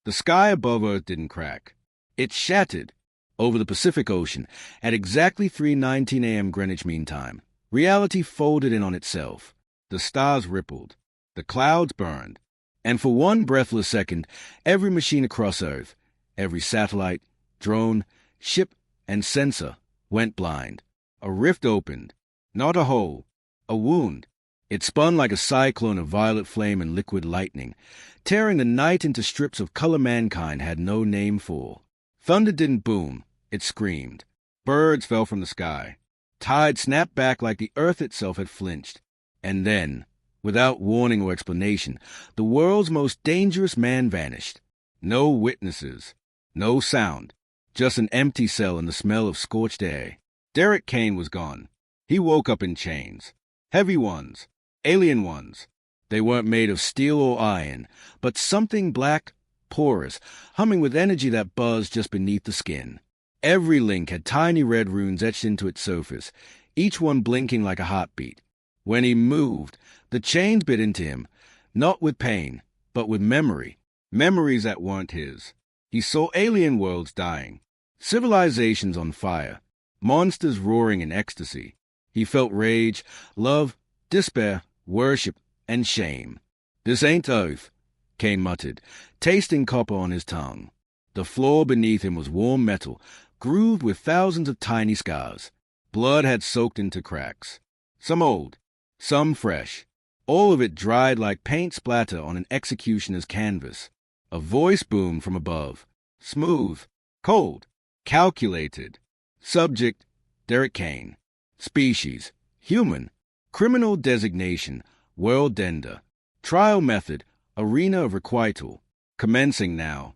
The sky above Earth didn't crack. It shattered over the Pacific Ocean at exactly 3:19 a.m. Greenwich Mean Time. Reality folded in on itself. The stars rippled. The clouds burned. And for one breathless second, every machine across Earth, every satellite, drone, ship, and sensor went blind. A rift opened. Not a hole. A wound. It spun like a cyclone of violet flame and liquid lightning, tearing the night into strips of color mankind had no name for. Thunder didn't boom. It screamed. Birds fell from the sky. Tide snapped back like the earth itself had flinched. And then, without warning or explanation, the world's most dangerous man vanished. No witnesses. No sound. Just an empty cell and the smell of scorched air. Derek Kane was gone. He woke up in chains. Heavy ones. Alien ones. They weren't made of steel or iron, but something black, porous, humming with energy that buzzed just beneath the skin. Every link had tiny red runes etched into its surface, each one blinking like a heartbeat. When he moved, the chains bit into him, not with pain, but with memory. Memories that weren't his. He saw alien worlds dying, civilizations on fire, monsters roaring in ecstasy. He felt rage, love, despair, worship, and shame. "This ain't Earth," Kane muttered, tasting copper on his tongue. The floor beneath him was warm metal, grooved with thousands of tiny scars. Blood had soaked into cracks. Some old, some fresh. All of it dried like paint splatter on an executioner's canvas. A voice boomed from above. Smooth, cold, calculated. Subject, Derek Kane. Species, human. Criminal designation, world ender. Trial method, arena of requital. Commencing now.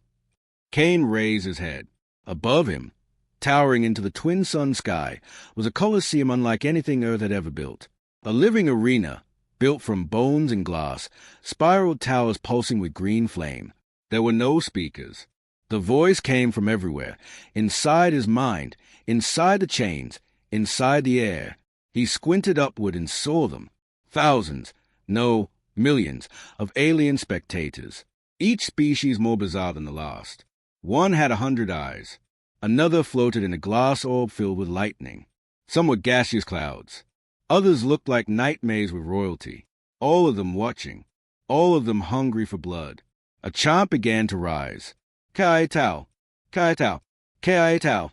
Kane raised his head. Above him, towering into the twin sun sky, was a coliseum unlike anything Earth had ever built. A living arena, built from bones and glass, spiraled towers pulsing with green flame. There were no speakers. The voice came from everywhere, inside his mind, inside the chains, inside the air. He squinted upward and saw them. Thousands, no, millions, of alien spectators, each species more bizarre than the last. One had 100 eyes. Another floated in a glass orb filled with lightning. Some were gaseous clouds. Others looked like nightmares with royalty. All of them watching. All of them hungry for blood. A chant began to rise. Kai Tao, Kai Tao, Kai Tao.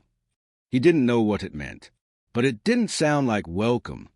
He didn't know what it meant, but it didn't sound like welcome.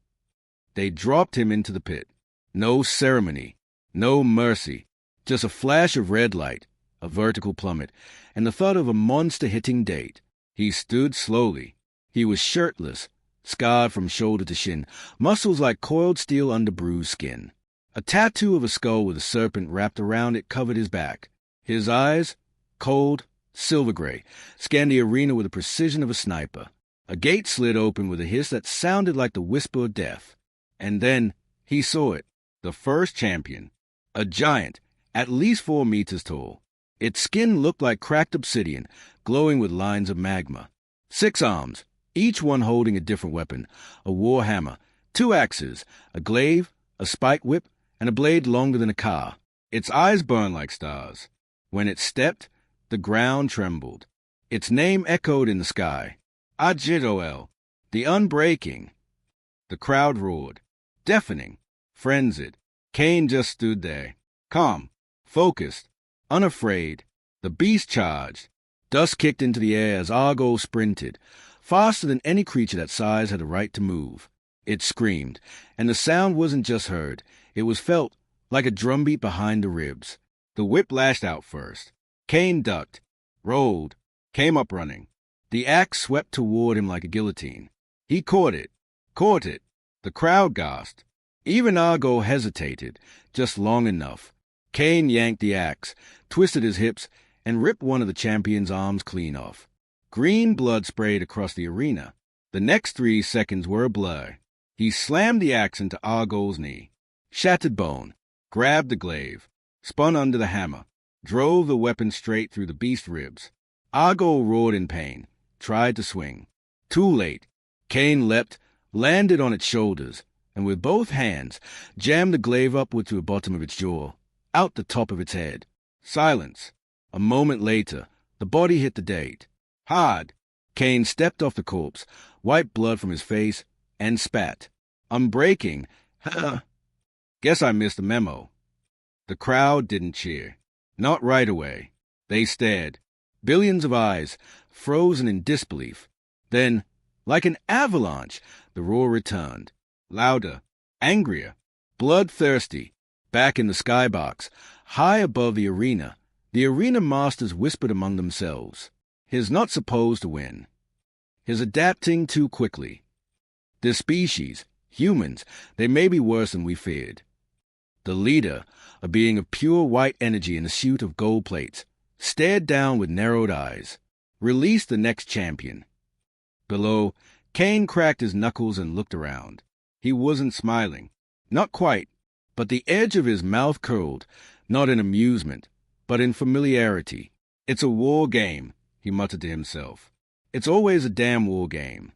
They dropped him into the pit. No ceremony, no mercy, just a flash of red light, a vertical plummet, and the thud of a monster hitting date. He stood slowly. He was shirtless, scarred from shoulder to shin, muscles like coiled steel under bruised skin. A tattoo of a skull with a serpent wrapped around it covered his back. His eyes, cold, silver gray, scanned the arena with the precision of a sniper. A gate slid open with a hiss that sounded like the whisper of death. And then he saw it, the first champion. A giant, at least 4 meters tall. Its skin looked like cracked obsidian, glowing with lines of magma. 6 arms, each one holding a different weapon, a war hammer, 2 axes, a glaive, a spike whip, and a blade longer than a car. Its eyes burned like stars. When it stepped, the ground trembled. Its name echoed in the sky. Ajitoel, the Unbreaking. The crowd roared, deafening, frenzied. Kane just stood there, calm, focused, unafraid. The beast charged. Dust kicked into the air as Argo sprinted, faster than any creature that size had a right to move. It screamed, and the sound wasn't just heard. It was felt, like a drumbeat behind the ribs. The whip lashed out first. Kane ducked, rolled, came up running. The axe swept toward him like a guillotine. He caught it. The crowd gasped. Even Argo hesitated, just long enough. Kane yanked the axe, twisted his hips, and ripped one of the champion's arms clean off. Green blood sprayed across the arena. The next 3 seconds were a blur. He slammed the axe into Argo's knee. Shattered bone. Grabbed the glaive. Spun under the hammer. Drove the weapon straight through the beast's ribs. Argo roared in pain. Tried to swing. Too late. Kane leapt, landed on its shoulders, and with both hands jammed the glaive upward to the bottom of its jaw, out the top of its head. Silence. A moment later, the body hit the date. Hard. Kane stepped off the corpse, wiped blood from his face, and spat. Unbreaking. Guess I missed the memo. The crowd didn't cheer. Not right away. They stared. Billions of eyes, frozen in disbelief. Then, like an avalanche, the roar returned. Louder, angrier, bloodthirsty. Back in the skybox, high above the arena masters whispered among themselves. He's not supposed to win. He's adapting too quickly. This species, humans, they may be worse than we feared. The leader, a being of pure white energy in a suit of gold plates, stared down with narrowed eyes. Release the next champion. Below, Kane cracked his knuckles and looked around. He wasn't smiling. Not quite, but the edge of his mouth curled, not in amusement, but in familiarity. It's a war game, he muttered to himself. It's always a damn war game.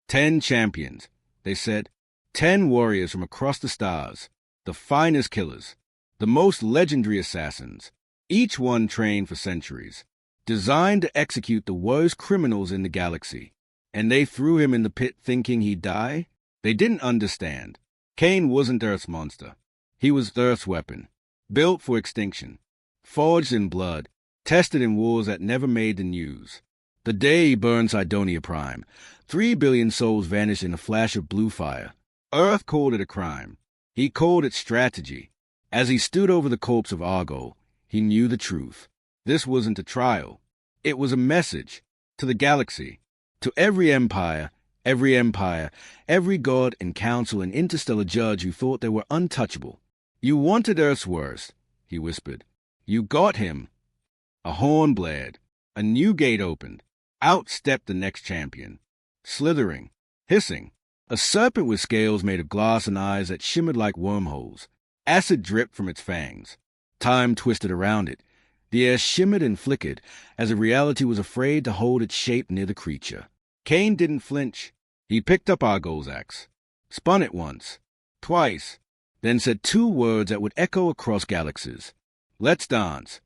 10 champions, they said. 10 warriors from across the stars. The finest killers. The most legendary assassins. Each one trained for centuries. Designed to execute the worst criminals in the galaxy. And they threw him in the pit thinking he'd die? They didn't understand. Kane wasn't Earth's monster. He was Earth's weapon. Built for extinction. Forged in blood. Tested in wars that never made the news. The day he burned Cydonia Prime, 3 billion souls vanished in a flash of blue fire. Earth called it a crime. He called it strategy. As he stood over the corpse of Argo, he knew the truth. This wasn't a trial. It was a message. To the galaxy. To every empire, every god and council and interstellar judge who thought they were untouchable. You wanted Earth's worst, he whispered. You got him. A horn blared. A new gate opened. Out stepped the next champion. Slithering. Hissing. A serpent with scales made of glass and eyes that shimmered like wormholes. Acid dripped from its fangs. Time twisted around it. The air shimmered and flickered as if reality was afraid to hold its shape near the creature. Kane didn't flinch. He picked up Argo's axe. Spun it once. Twice. Then said 2 words that would echo across galaxies. Let's dance.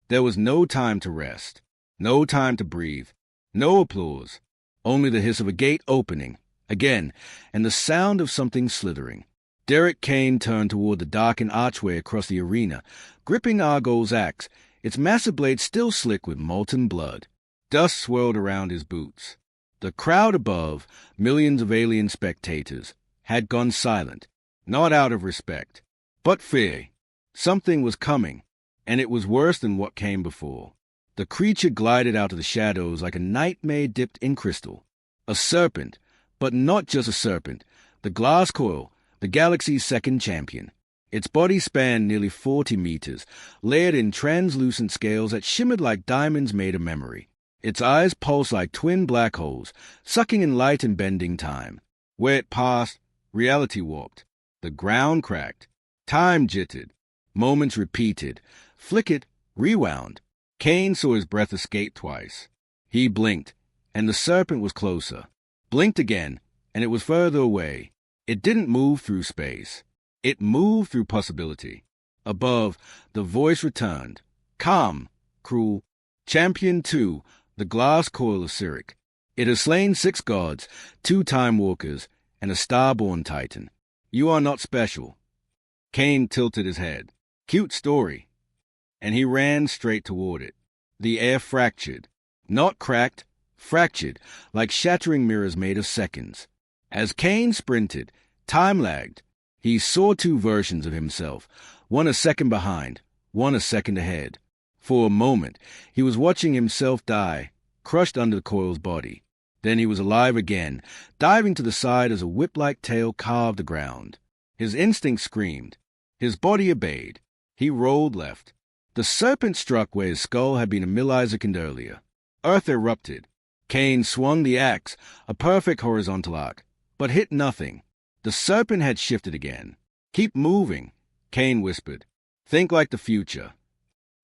There was no time to rest. No time to breathe. No applause. Only the hiss of a gate opening. Again, and the sound of something slithering. Derek Kane turned toward the darkened archway across the arena, gripping Argo's axe, its massive blade still slick with molten blood. Dust swirled around his boots. The crowd above, millions of alien spectators, had gone silent, not out of respect, but fear. Something was coming, and it was worse than what came before. The creature glided out of the shadows like a nightmare dipped in crystal. A serpent, but not just a serpent. The glass coil, the galaxy's second champion. Its body spanned nearly 40 meters, layered in translucent scales that shimmered like diamonds made of memory. Its eyes pulsed like twin black holes, sucking in light and bending time. Where it passed, reality warped. The ground cracked. Time jittered. Moments repeated, flickered, rewound. Kane saw his breath escape twice. He blinked, and the serpent was closer. Blinked again, and it was further away. It didn't move through space. It moved through possibility. Above, the voice returned. Calm, cruel. Champion 2, the glass coil of Cyric. It has slain 6 gods, 2 time walkers, and a starborn titan. You are not special. Kane tilted his head. Cute story. And he ran straight toward it. The air fractured. Not cracked, fractured, like shattering mirrors made of seconds. As Kane sprinted, time lagged. He saw 2 versions of himself, one a second behind, one a second ahead. For a moment, he was watching himself die, crushed under the coil's body. Then he was alive again, diving to the side as a whip-like tail carved the ground. His instinct screamed. His body obeyed. He rolled left. The serpent struck where his skull had been a millisecond earlier. Earth erupted. Kane swung the axe, a perfect horizontal arc, but hit nothing. The serpent had shifted again. Keep moving, Kane whispered. Think like the future.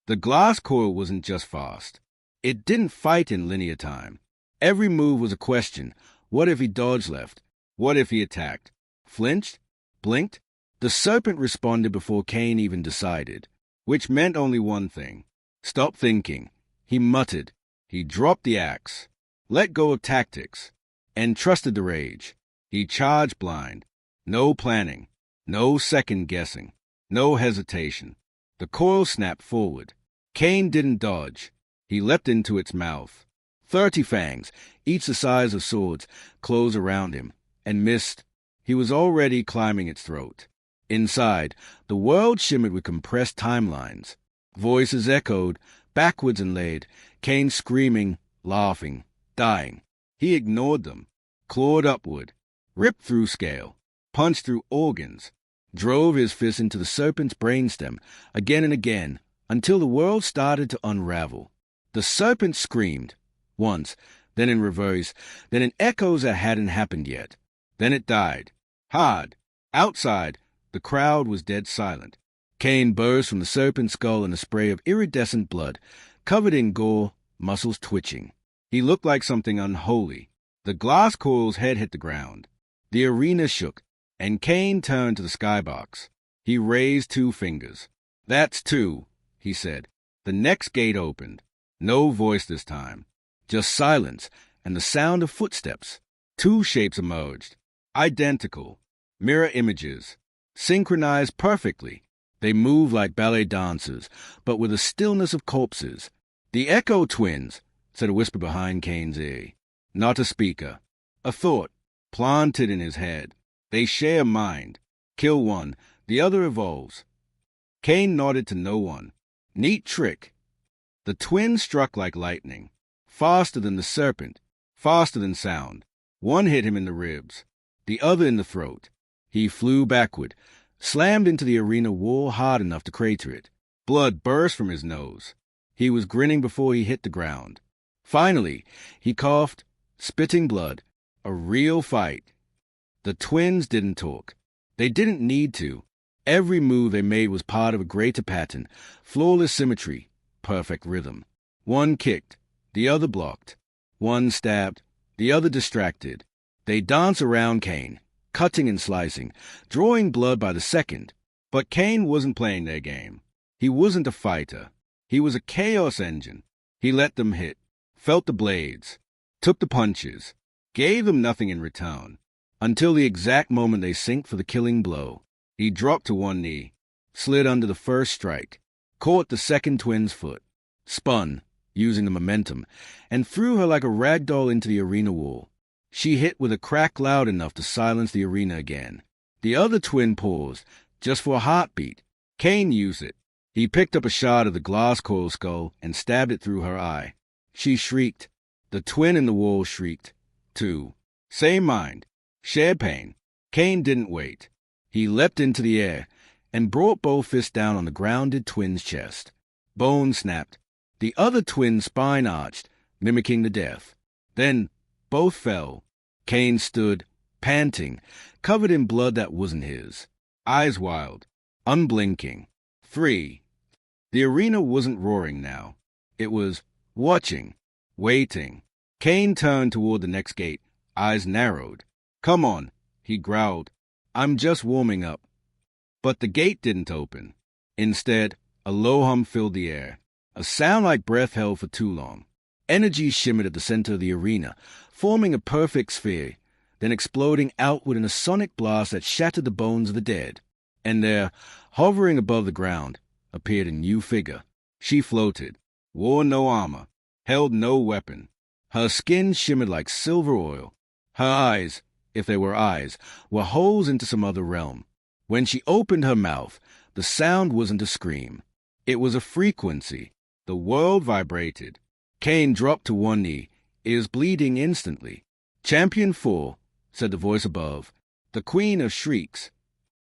The glass coil wasn't just fast. It didn't fight in linear time. Every move was a question. What if he dodged left? What if he attacked? Flinched? Blinked? The serpent responded before Kane even decided, which meant only one thing. Stop thinking, he muttered. He dropped the axe, let go of tactics, and trusted the rage. He charged blind. No planning, no second-guessing, no hesitation. The coil snapped forward. Kane didn't dodge. He leapt into its mouth. 30 fangs, each the size of swords, closed around him, and missed. He was already climbing its throat. Inside, the world shimmered with compressed timelines. Voices echoed, backwards and laid, Kane screaming, laughing, dying. He ignored them, clawed upward, ripped through scale, punched through organs, drove his fist into the serpent's brainstem again and again until the world started to unravel. The serpent screamed, once, then in reverse, then in echoes that hadn't happened yet. Then it died. Hard. Outside, the crowd was dead silent. Kane burst from the serpent's skull in a spray of iridescent blood, covered in gore, muscles twitching. He looked like something unholy. The glass coil's head hit the ground. The arena shook, and Kane turned to the skybox. He raised 2 fingers. "That's 2," he said. The next gate opened. No voice this time. Just silence and the sound of footsteps. 2 shapes emerged. Identical. Mirror images. Synchronized perfectly. They moved like ballet dancers, but with the stillness of corpses. "The Echo Twins," said a whisper behind Kane's ear. Not a speaker. A thought, planted in his head. They share mind. Kill one, the other evolves. Kane nodded to no one. Neat trick. The twins struck like lightning. Faster than the serpent. Faster than sound. One hit him in the ribs. The other in the throat. He flew backward, slammed into the arena wall hard enough to crater it. Blood burst from his nose. He was grinning before he hit the ground. Finally, he coughed, spitting blood. A real fight. The twins didn't talk. They didn't need to. Every move they made was part of a greater pattern, flawless symmetry, perfect rhythm. One kicked, the other blocked. One stabbed, the other distracted. They danced around Kane, cutting and slicing, drawing blood by the second. But Kane wasn't playing their game. He wasn't a fighter. He was a chaos engine. He let them hit, felt the blades, took the punches, gave them nothing in return, until the exact moment they synced for the killing blow. He dropped to one knee, slid under the first strike, caught the second twin's foot, spun, using the momentum, and threw her like a rag doll into the arena wall. She hit with a crack loud enough to silence the arena again. The other twin paused, just for a heartbeat. Kane used it. He picked up a shard of the glass coil skull and stabbed it through her eye. She shrieked. The twin in the wall shrieked, too. Same mind. Shared pain. Kane didn't wait. He leapt into the air and brought both fists down on the grounded twin's chest. Bone snapped. The other twin's spine arched, mimicking the death. Then both fell. Kane stood, panting, covered in blood that wasn't his. Eyes wild, unblinking. 3. The arena wasn't roaring now. It was watching, waiting. Kane turned toward the next gate, eyes narrowed. "Come on," he growled. "I'm just warming up." But the gate didn't open. Instead, a low hum filled the air, a sound like breath held for too long. Energy shimmered at the center of the arena, forming a perfect sphere, then exploding outward in a sonic blast that shattered the bones of the dead. And there, hovering above the ground, appeared a new figure. She floated, wore no armor, held no weapon. Her skin shimmered like silver oil. Her eyes, if they were eyes, were holes into some other realm. When she opened her mouth, the sound wasn't a scream. It was a frequency. The world vibrated. Kane dropped to one knee, ears bleeding instantly. "Champion 4, said the voice above, "the Queen of Shrieks."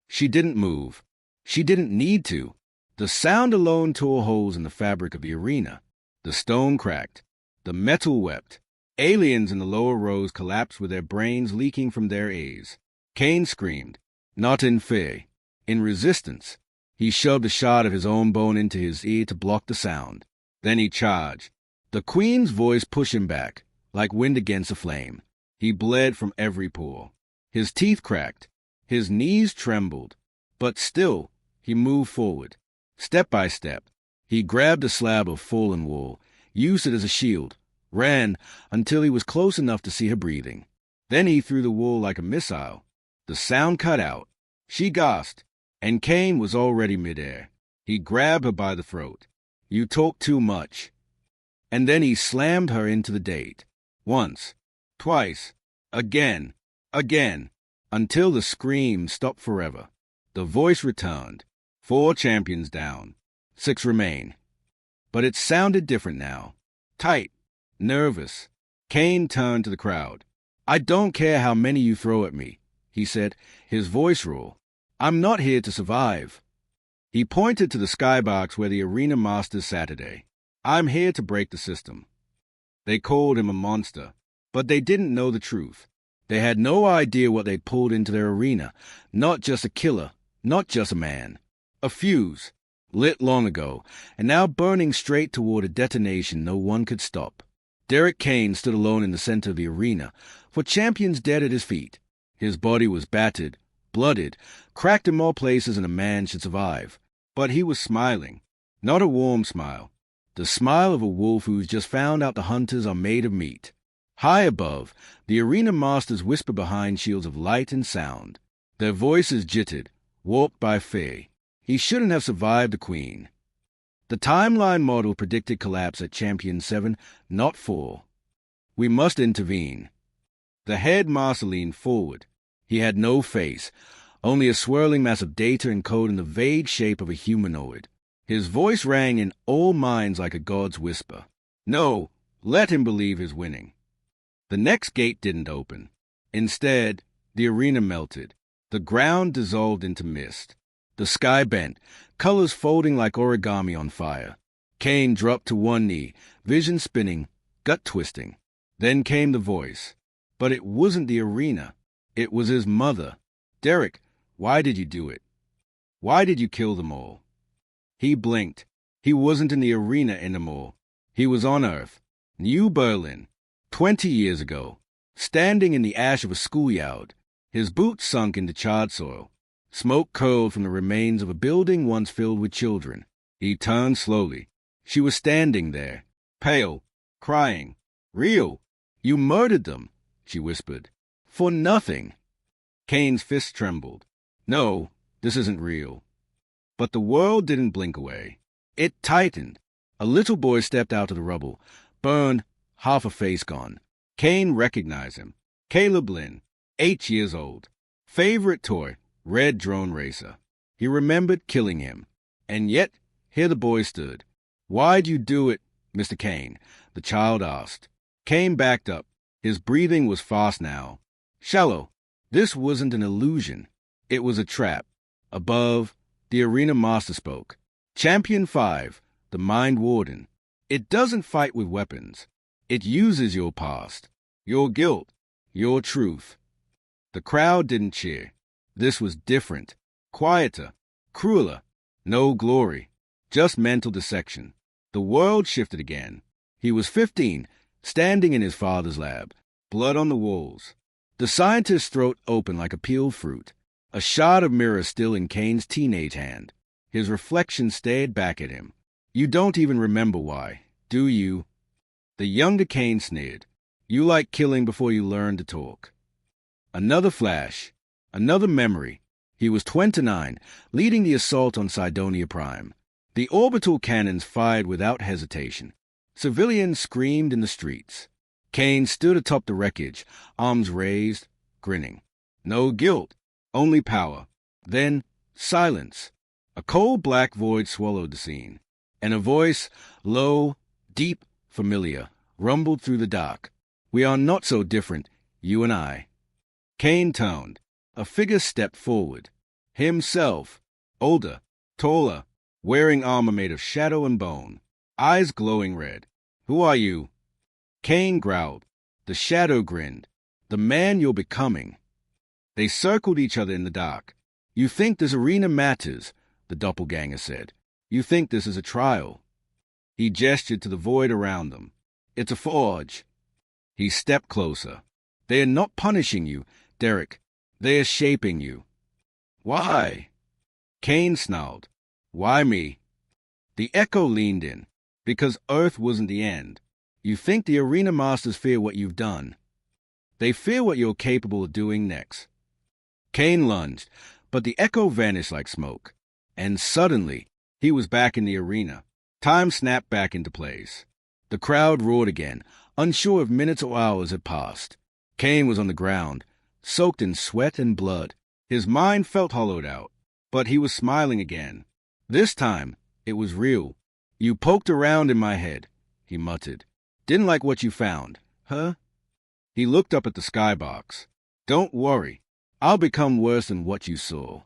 She didn't move. She didn't need to. The sound alone tore holes in the fabric of the arena. The stone cracked. The metal wept. Aliens in the lower rows collapsed with their brains leaking from their ears. Kane screamed, not in fear, in resistance. He shoved a shard of his own bone into his ear to block the sound. Then he charged. The Queen's voice pushed him back, like wind against a flame. He bled from every pore. His teeth cracked. His knees trembled. But still, he moved forward. Step by step, He grabbed a slab of fallen wall, used it as a shield, ran until he was close enough to see her breathing. Then he threw the wall like a missile. The sound cut out. She gasped, and Kane was already midair. He grabbed her by the throat. "You talk too much." And then he slammed her into the date. Once, twice, again, until the scream stopped forever. The voice returned. 4 champions down. 6 remain. But it sounded different now. Tight. Nervous. Kane turned to the crowd. "I don't care how many you throw at me," he said, his voice raw. "I'm not here to survive." He pointed to the skybox where the arena masters sat today. "I'm here to break the system." They called him a monster, but they didn't know the truth. They had no idea what they'd pulled into their arena. Not just a killer, not just a man. A fuse, lit long ago, and now burning straight toward a detonation no one could stop. Derek Kane stood alone in the center of the arena, for champions dead at his feet. His body was battered, blooded, cracked in more places than a man should survive. But he was smiling. Not a warm smile. The smile of a wolf who's just found out the hunters are made of meat. High above, the arena masters whispered behind shields of light and sound. Their voices jittered, warped by fear. He shouldn't have survived the queen. The timeline model predicted collapse at Champion 7, not 4. "We must intervene." The head master leaned forward. He had no face, only a swirling mass of data encoded in the vague shape of a humanoid. His voice rang in all minds like a god's whisper. No, let him believe his winning. The next gate didn't open. Instead, the arena melted. The ground dissolved into mist. The sky bent, colors folding like origami on fire. Kane dropped to one knee, vision spinning, gut twisting. Then came the voice. But it wasn't the arena. It was his mother. "Derek, why did you do it? Why did you kill them all?" He blinked. He wasn't in the arena anymore. He was on Earth. New Berlin. 20 years ago. Standing in the ash of a schoolyard. His boots sunk into charred soil. Smoke curled from the remains of a building once filled with children. He turned slowly. She was standing there, pale, crying. "Real. You murdered them," she whispered. "For nothing." Kane's fist trembled. "No, this isn't real." But the world didn't blink away. It tightened. A little boy stepped out of the rubble, burned, half a face gone. Kane recognized him. Caleb Lynn, 8 years old. Favorite toy, red drone racer. He remembered killing him. And yet, here the boy stood. "Why'd you do it, Mr. Kane?" the child asked. Kane backed up. His breathing was fast now. Shallow. This wasn't an illusion. It was a trap. Above, the arena master spoke. "Champion 5, the Mind Warden. It doesn't fight with weapons. It uses your past, your guilt, your truth." The crowd didn't cheer. This was different, quieter, crueler. No glory, just mental dissection. The world shifted again. He was 15, standing in his father's lab, blood on the walls. The scientist's throat open like a peeled fruit, a shard of mirror still in Kane's teenage hand. His reflection stared back at him. "You don't even remember why, do you?" The younger Kane sneered. "You like killing before you learn to talk." Another flash. Another memory. He was 29, leading the assault on Cydonia Prime. The orbital cannons fired without hesitation. Civilians screamed in the streets. Kane stood atop the wreckage, arms raised, grinning. No guilt, only power. Then, silence. A cold black void swallowed the scene, and a voice, low, deep, familiar, rumbled through the dark. "We are not so different, you and I." Kane turned. A figure stepped forward. Himself, older, taller, wearing armor made of shadow and bone, eyes glowing red. "Who are you?" Kane growled. The shadow grinned. "The man you're becoming." They circled each other in the dark. "You think this arena matters," the doppelganger said. "You think this is a trial." He gestured to the void around them. "It's a forge." He stepped closer. "They are not punishing you, Derek. They are shaping you." "Why?" Kane snarled. "Why me?" The echo leaned in, because Earth wasn't the end. You think the arena masters fear what you've done. They fear what you're capable of doing next. Kane lunged, but the echo vanished like smoke. And suddenly, he was back in the arena. Time snapped back into place. The crowd roared again, unsure if minutes or hours had passed. Kane was on the ground, soaked in sweat and blood. His mind felt hollowed out, but he was smiling again. This time, it was real. You poked around in my head, he muttered. Didn't like what you found, huh? He looked up at the skybox. Don't worry, I'll become worse than what you saw.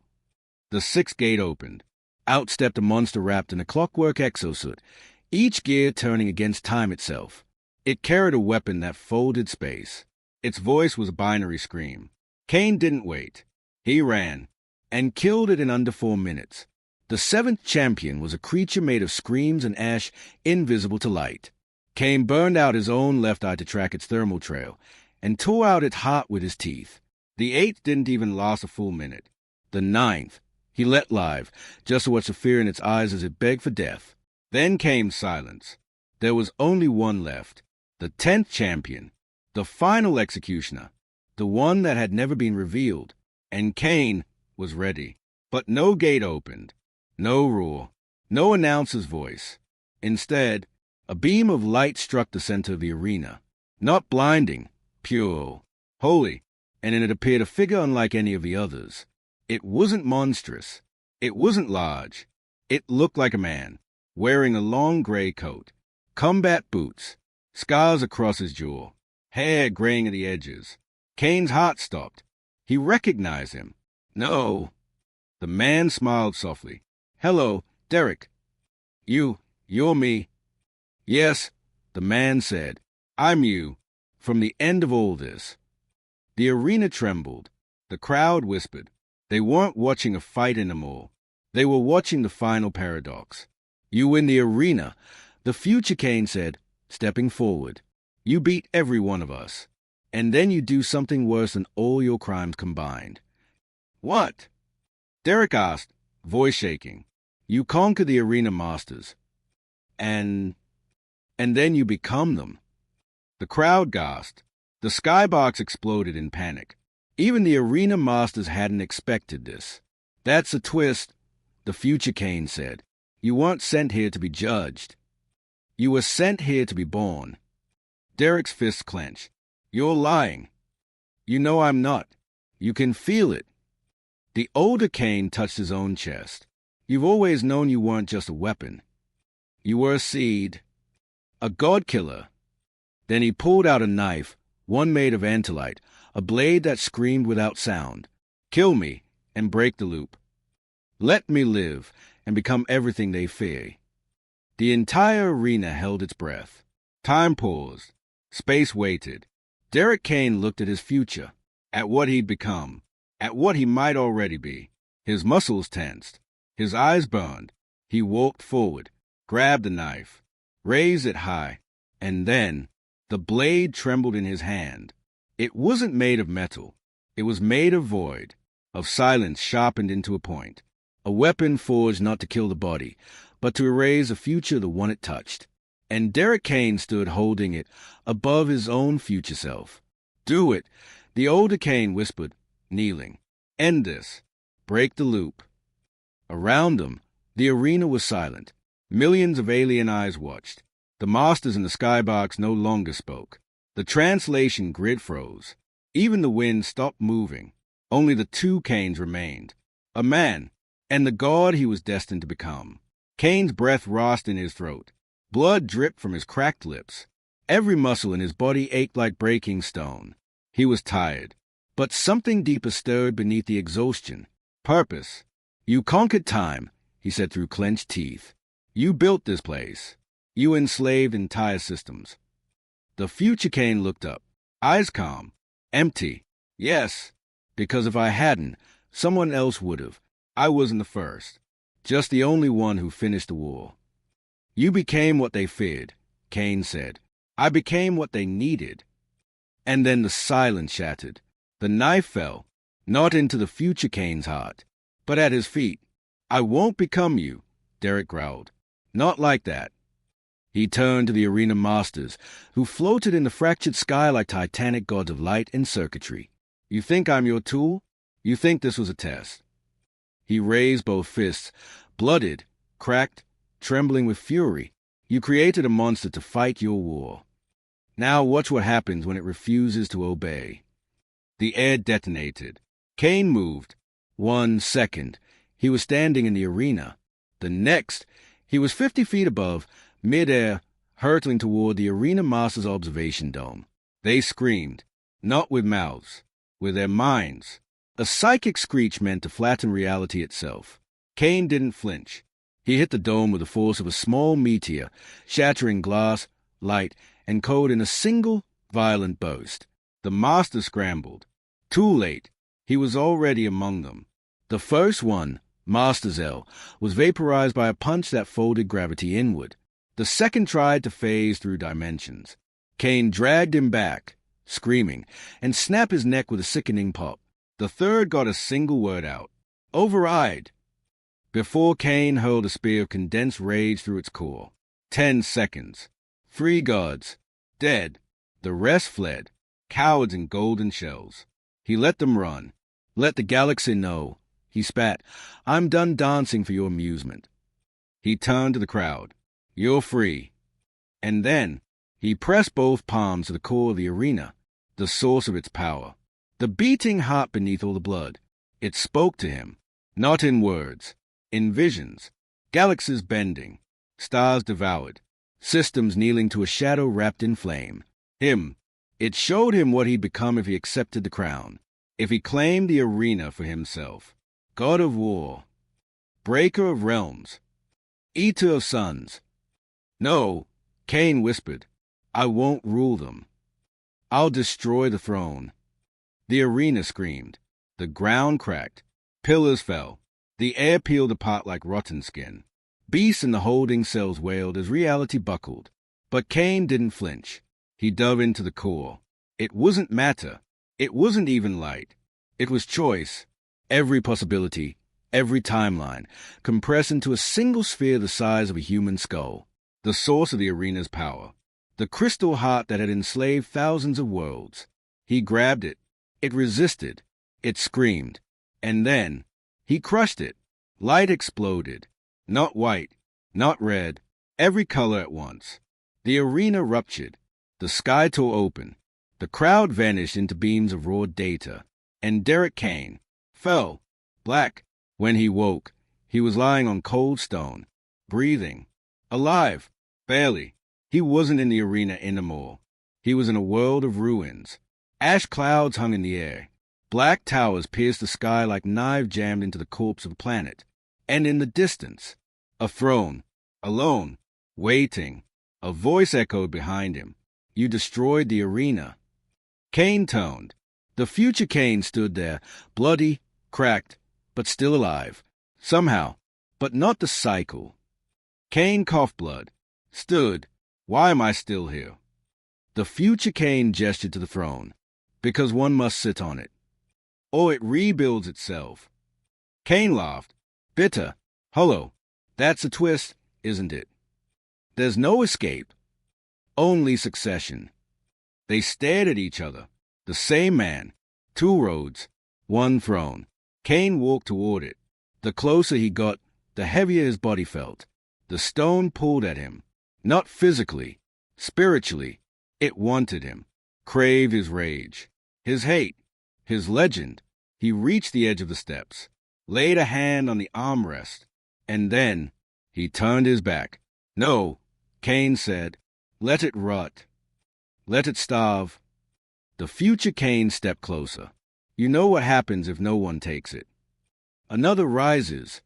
The sixth gate opened. Out stepped a monster wrapped in a clockwork exosuit, each gear turning against time itself. It carried a weapon that folded space. Its voice was a binary scream. Kane didn't wait. He ran, and killed it in under 4 minutes. The seventh champion was a creature made of screams and ash, invisible to light. Kane burned out his own left eye to track its thermal trail, and tore out its heart with his teeth. The eighth didn't even last a full minute. The ninth, he let live, just to watch the fear in its eyes as it begged for death. Then came silence. There was only one left. The 10th champion. The final executioner. The one that had never been revealed. And Kane was ready. But no gate opened. No roar. No announcer's voice. Instead, a beam of light struck the center of the arena. Not blinding, pure, holy, and in it appeared a figure unlike any of the others. It wasn't monstrous. It wasn't large. It looked like a man, wearing a long gray coat, combat boots, scars across his jaw, hair graying at the edges. Kane's heart stopped. He recognized him. No. The man smiled softly. Hello, Derek. You're me. Yes, the man said. I'm you, from the end of all this. The arena trembled. The crowd whispered. They weren't watching a fight anymore. They were watching the final paradox. You win the arena, the future Kane said, stepping forward. You beat every one of us. And then you do something worse than all your crimes combined. What? Derek asked, voice shaking. You conquer the arena masters. And then you become them. The crowd gasped. The skybox exploded in panic. Even the arena masters hadn't expected this. That's a twist, the future Kane said. You weren't sent here to be judged. You were sent here to be born. Derek's fists clenched. You're lying. You know I'm not. You can feel it. The older Kane touched his own chest. You've always known you weren't just a weapon. You were a seed. A god-killer. Then he pulled out a knife, one made of antolite, a blade that screamed without sound. Kill me, and break the loop. Let me live, and become everything they fear. The entire arena held its breath. Time paused. Space waited. Derek Kane looked at his future, at what he'd become, at what he might already be. His muscles tensed. His eyes burned. He walked forward, grabbed the knife, raised it high, and then the blade trembled in his hand. It wasn't made of metal. It was made of void, of silence sharpened into a point. A weapon forged not to kill the body, but to erase a future the one it touched. And Derek Kane stood holding it above his own future self. Do it, the older Kane whispered, kneeling. End this. Break the loop. Around them, the arena was silent. Millions of alien eyes watched. The masters in the skybox no longer spoke. The translation grid froze. Even the wind stopped moving. Only the two Kanes remained. A man, and the god he was destined to become. Kane's breath rasped in his throat. Blood dripped from his cracked lips. Every muscle in his body ached like breaking stone. He was tired. But something deeper stirred beneath the exhaustion. Purpose. You conquered time, he said through clenched teeth. You built this place. You enslaved entire systems. The future Kane looked up, eyes calm, empty. Yes, because if I hadn't, someone else would have. I wasn't the first, just the only one who finished the war. You became what they feared, Kane said. I became what they needed. And then the silence shattered. The knife fell, not into the future Kane's heart, but at his feet. I won't become you, Derek growled. Not like that. He turned to the arena masters, who floated in the fractured sky like titanic gods of light and circuitry. You think I'm your tool? You think this was a test? He raised both fists, blooded, cracked, trembling with fury. You created a monster to fight your war. Now watch what happens when it refuses to obey. The air detonated. Kane moved. 1 second, he was standing in the arena. The next, he was 50 feet above, mid-air, hurtling toward the arena master's observation dome. They screamed, not with mouths, with their minds. A psychic screech meant to flatten reality itself. Kane didn't flinch. He hit the dome with the force of a small meteor, shattering glass, light, and code in a single, violent burst. The master scrambled. Too late. He was already among them. The first one, Master Zell, was vaporized by a punch that folded gravity inward. The second tried to phase through dimensions. Kane dragged him back, screaming, and snapped his neck with a sickening pop. The third got a single word out. Override. Before Kane hurled a spear of condensed rage through its core. 10 seconds. 3 guards. Dead. The rest fled. Cowards in golden shells. He let them run. Let the galaxy know. He spat. I'm done dancing for your amusement. He turned to the crowd. You're free. And then he pressed both palms to the core of the arena, the source of its power. The beating heart beneath all the blood. It spoke to him, not in words, in visions. Galaxies bending, stars devoured, systems kneeling to a shadow wrapped in flame. Him. It showed him what he'd become if he accepted the crown, if he claimed the arena for himself. God of War, Breaker of Realms, Eater of Suns. No, Kane whispered, I won't rule them. I'll destroy the throne. The arena screamed. The ground cracked. Pillars fell. The air peeled apart like rotten skin. Beasts in the holding cells wailed as reality buckled. But Kane didn't flinch. He dove into the core. It wasn't matter. It wasn't even light. It was choice. Every possibility, every timeline, compressed into a single sphere the size of a human skull. The source of the arena's power. The crystal heart that had enslaved thousands of worlds. He grabbed it. It resisted. It screamed. And then he crushed it. Light exploded. Not white, not red, every color at once. The arena ruptured. The sky tore open. The crowd vanished into beams of raw data. And Derek Kane fell, black. When he woke, he was lying on cold stone, breathing, alive, barely. He wasn't in the arena anymore. He was in a world of ruins. Ash clouds hung in the air. Black towers pierced the sky like knives jammed into the corpse of a planet. And in the distance, a throne, alone, waiting. A voice echoed behind him. You destroyed the arena. Kane turned. The future Kane stood there, bloody, cracked, but still alive. Somehow, but not the cycle. Kane coughed blood. Stood. Why am I still here? The future Kane gestured to the throne. Because one must sit on it. Or it rebuilds itself. Kane laughed. Bitter. Hollow. That's a twist, isn't it? There's no escape. Only succession. They stared at each other. The same man. 2 roads. 1 throne. Kane walked toward it. The closer he got, the heavier his body felt. The stone pulled at him. Not physically. Spiritually. It wanted him. Craved his rage. His hate. His legend. He reached the edge of the steps. Laid a hand on the armrest. And then he turned his back. No, Kane said. Let it rot. Let it starve. The future Kane stepped closer. You know what happens if no one takes it. Another rises.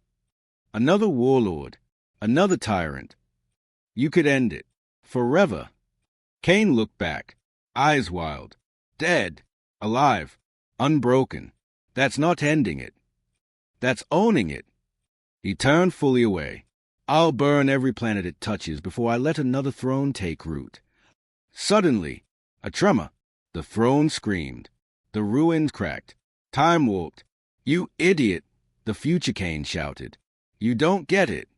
Another warlord. Another tyrant. You could end it. Forever. Kane looked back. Eyes wild. Dead. Alive. Unbroken. That's not ending it. That's owning it. He turned fully away. I'll burn every planet it touches before I let another throne take root. Suddenly, a tremor. The throne screamed. The ruins cracked. Time warped. You idiot, the future Kane shouted. You don't get it.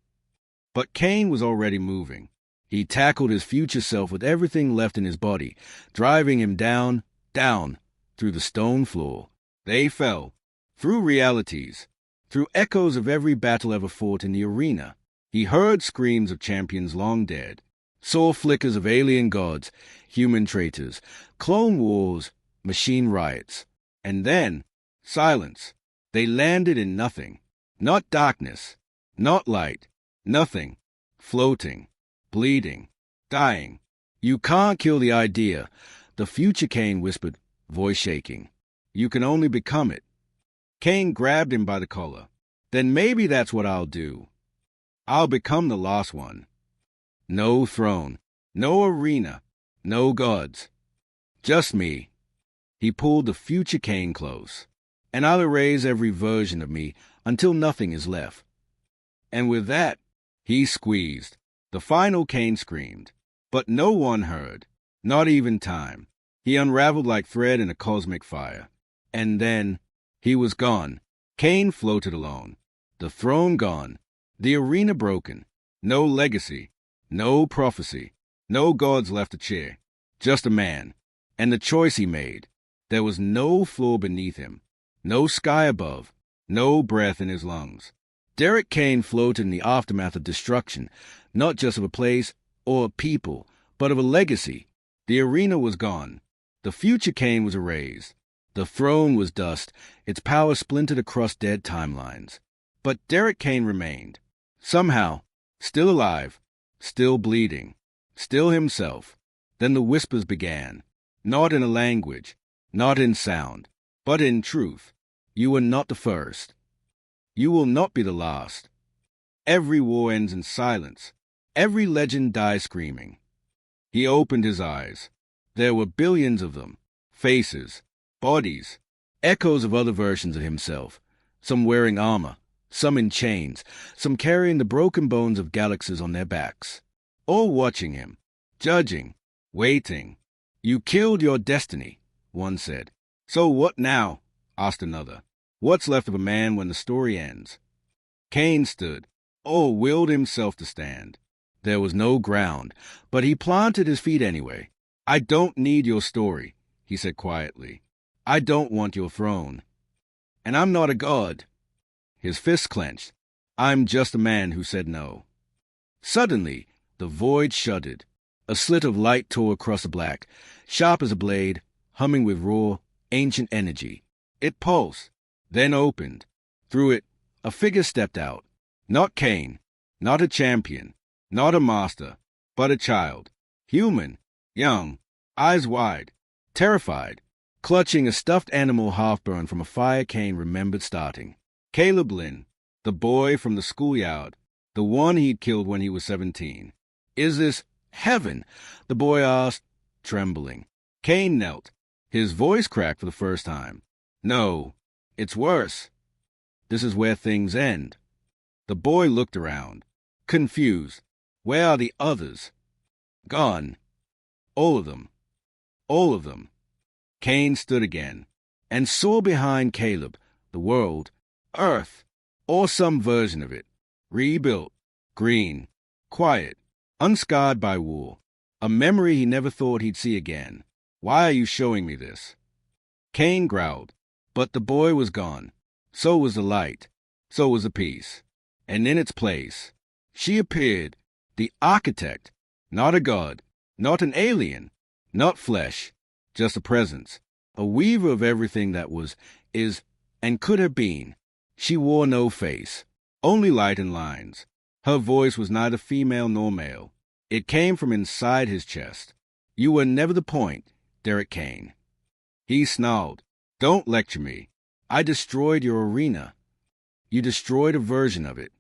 But Kane was already moving. He tackled his future self with everything left in his body, driving him down, down, through the stone floor. They fell, through realities, through echoes of every battle ever fought in the arena. He heard screams of champions long dead, saw flickers of alien gods, human traitors, clone wars, machine riots, and then silence. They landed in nothing. Not darkness, not light, nothing, floating, bleeding, dying. You can't kill the idea, the future, Kane whispered, voice shaking. You can only become it. Kane grabbed him by the collar. Then maybe that's what I'll do. I'll become the last one. No throne, no arena, no gods. Just me. He pulled the future Kane close. And I'll erase every version of me until nothing is left. And with that, he squeezed. The final Kane screamed. But no one heard, not even time. He unraveled like thread in a cosmic fire. And then, he was gone. Kane floated alone. The throne gone. The arena broken. No legacy. No prophecy. No gods left to cheer. Just a man. And the choice he made. There was no floor beneath him. No sky above. No breath in his lungs. Derek Kane floated in the aftermath of destruction, not just of a place or a people, but of a legacy. The arena was gone. The future Kane was erased. The throne was dust, its power splintered across dead timelines. But Derek Kane remained. Somehow, still alive, still bleeding, still himself. Then the whispers began. Not in a language, not in sound, but in truth. You were not the first. You will not be the last. Every war ends in silence. Every legend dies screaming. He opened his eyes. There were billions of them. Faces, bodies, echoes of other versions of himself. Some wearing armor, some in chains, some carrying the broken bones of galaxies on their backs. All watching him, judging, waiting. You killed your destiny, one said. So what now? Asked another. What's left of a man when the story ends? Kane stood, or willed himself to stand. There was no ground, but he planted his feet anyway. I don't need your story, he said quietly. I don't want your throne. And I'm not a god. His fists clenched. I'm just a man who said no. Suddenly, the void shuddered. A slit of light tore across the black, sharp as a blade, humming with raw, ancient energy. It pulsed, then opened. Through it, a figure stepped out. Not Kane, not a champion, not a master, but a child. Human, young, eyes wide, terrified, clutching a stuffed animal half-burned from a fire Kane remembered starting. Caleb Lynn, the boy from the schoolyard, the one he'd killed when he was 17. Is this heaven? The boy asked, trembling. Kane knelt. His voice cracked for the first time. No, it's worse. This is where things end. The boy looked around, confused. Where are the others? Gone. All of them. All of them. Kane stood again and saw behind Caleb the world, Earth, or some version of it, rebuilt, green, quiet, unscarred by war, a memory he never thought he'd see again. Why are you showing me this? Kane growled, but the boy was gone. So was the light. So was the peace. And in its place, she appeared, the architect, not a god, not an alien, not flesh, just a presence, a weaver of everything that was, is, and could have been. She wore no face, only light and lines. Her voice was neither female nor male. It came from inside his chest. You were never the point, Derek Kane. He snarled, Don't lecture me. I destroyed your arena. You destroyed a version of it.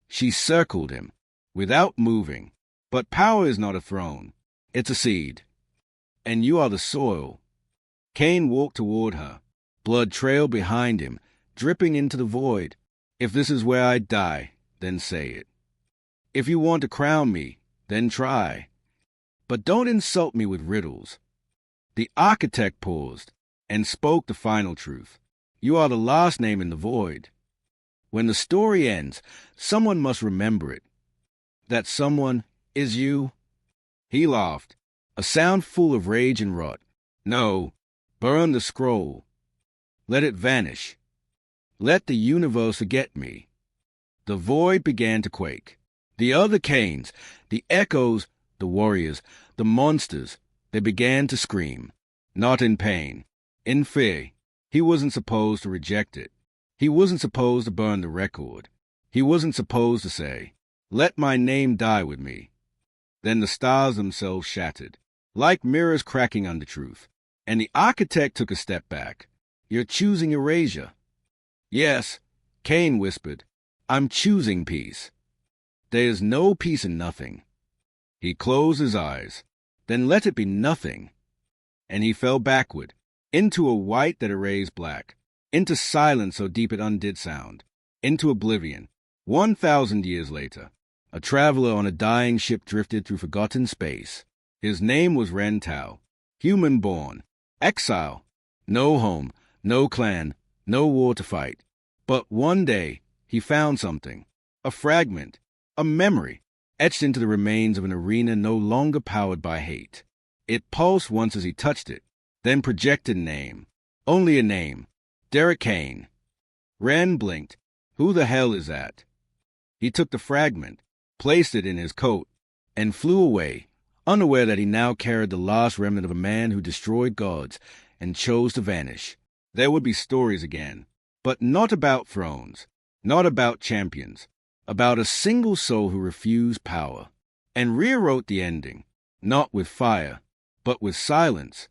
She circled him, without moving. But power is not a throne. It's a seed. And you are the soil. Kane walked toward her. Blood trailed behind him, dripping into the void. If this is where I die, then say it. If you want to crown me, then try. But don't insult me with riddles. The architect paused and spoke the final truth. You are the last name in the void. When the story ends, someone must remember it. That someone is you? He laughed, a sound full of rage and wrath. No, burn the scroll. Let it vanish. Let the universe forget me. The void began to quake. The other Canes, the echoes, the warriors, the monsters, they began to scream. Not in pain, in fear. He wasn't supposed to reject it. He wasn't supposed to burn the record. He wasn't supposed to say, "Let my name die with me." Then the stars themselves shattered, like mirrors cracking under truth. And the architect took a step back. "You're choosing erasure." "Yes," Cain whispered. "I'm choosing peace." "There is no peace in nothing." He closed his eyes. "Then let it be nothing." And he fell backward, into a white that erased black, into silence so deep it undid sound, into oblivion. 1,000 years later, a traveler on a dying ship drifted through forgotten space. His name was Ren Tao, human-born, exile, no home, no clan, no war to fight. But one day, he found something, a fragment, a memory, etched into the remains of an arena no longer powered by hate. It pulsed once as he touched it, then projected a name. Only a name. Derek Kane. Ren blinked. Who the hell is that? He took the fragment, placed it in his coat, and flew away, unaware that he now carried the last remnant of a man who destroyed gods and chose to vanish. There would be stories again, but not about thrones, not about champions, about a single soul who refused power, and rewrote the ending, not with fire, but with silence,